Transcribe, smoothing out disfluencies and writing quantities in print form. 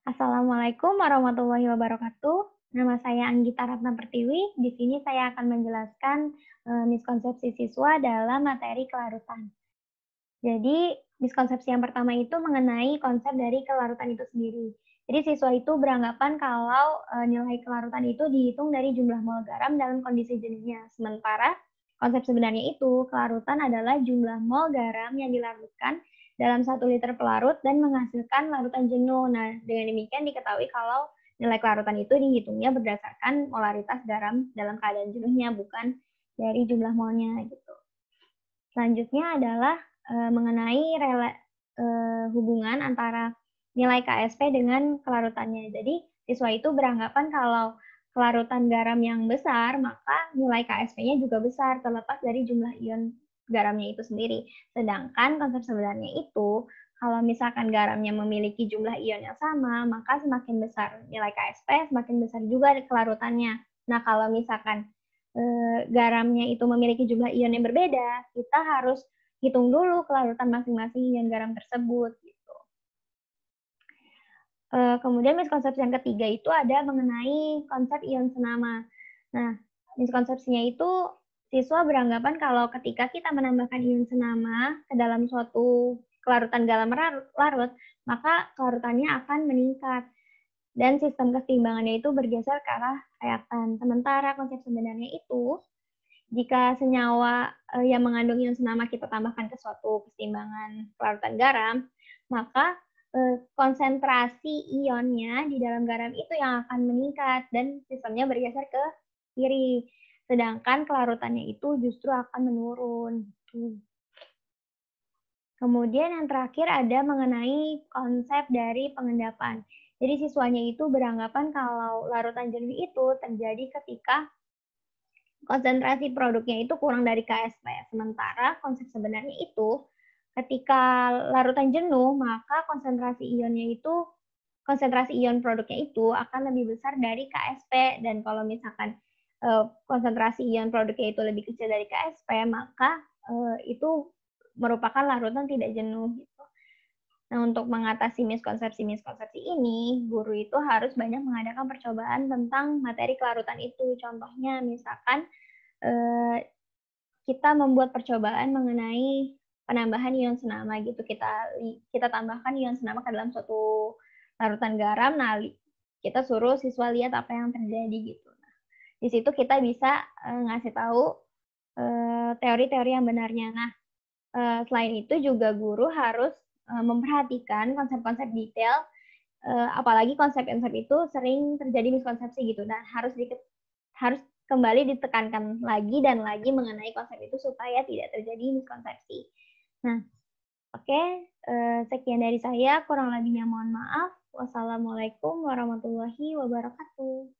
Assalamualaikum warahmatullahi wabarakatuh. Nama saya Anggita Ratna Pertiwi. Di sini saya akan menjelaskan miskonsepsi siswa dalam materi kelarutan. Jadi, miskonsepsi yang pertama itu mengenai konsep dari kelarutan itu sendiri. Jadi, siswa itu beranggapan kalau nilai kelarutan itu dihitung dari jumlah mol garam dalam kondisi jenuhnya. Sementara konsep sebenarnya itu, kelarutan adalah jumlah mol garam yang dilarutkan dalam 1 liter pelarut dan menghasilkan larutan jenuh. Nah, dengan demikian diketahui kalau nilai kelarutan itu dihitungnya berdasarkan molaritas garam dalam keadaan jenuhnya, bukan dari jumlah molnya gitu. Selanjutnya adalah mengenai hubungan antara nilai KSP dengan kelarutannya. Jadi, siswa itu beranggapan kalau kelarutan garam yang besar, maka nilai KSP-nya juga besar, terlepas dari jumlah ion garamnya itu sendiri. Sedangkan konsep sebenarnya itu, kalau misalkan garamnya memiliki jumlah ion yang sama, maka semakin besar nilai KSP, semakin besar juga kelarutannya. Nah, kalau misalkan garamnya itu memiliki jumlah ion yang berbeda, kita harus hitung dulu kelarutan masing-masing ion garam tersebut gitu. Kemudian miskonsepsi yang ketiga itu ada mengenai konsep ion senama. Nah, miskonsepsinya itu siswa beranggapan kalau ketika kita menambahkan ion senama ke dalam suatu kelarutan garam larut, maka kelarutannya akan meningkat dan sistem keseimbangannya itu bergeser ke arah reaktan. Sementara konsep sebenarnya itu, jika senyawa yang mengandung ion senama kita tambahkan ke suatu keseimbangan kelarutan garam, maka konsentrasi ionnya di dalam garam itu yang akan meningkat dan sistemnya bergeser ke kiri. Sedangkan kelarutannya itu justru akan menurun. Kemudian yang terakhir ada mengenai konsep dari pengendapan. Jadi siswanya itu beranggapan kalau larutan jenuh itu terjadi ketika konsentrasi produknya itu kurang dari KSP. Sementara konsep sebenarnya itu, ketika larutan jenuh, maka konsentrasi ion produknya itu akan lebih besar dari KSP. Dan kalau misalkan konsentrasi ion produknya itu lebih kecil dari KSP, maka itu merupakan larutan tidak jenuh gitu. Nah, untuk mengatasi miskonsepsi-miskonsepsi ini, guru itu harus banyak mengadakan percobaan tentang materi kelarutan itu. Contohnya, misalkan kita membuat percobaan mengenai penambahan ion senama gitu. Kita tambahkan ion senama ke dalam suatu larutan garam. Nah, kita suruh siswa lihat apa yang terjadi gitu. Nah, di situ kita bisa ngasih tahu teori-teori yang benarnya. Nah, selain itu juga guru harus memperhatikan konsep-konsep detail, apalagi konsep-konsep itu sering terjadi miskonsepsi gitu. Nah, harus kembali ditekankan lagi dan lagi mengenai konsep itu supaya tidak terjadi miskonsepsi. Nah, oke, sekian dari saya, kurang lebihnya mohon maaf. Wassalamualaikum warahmatullahi wabarakatuh.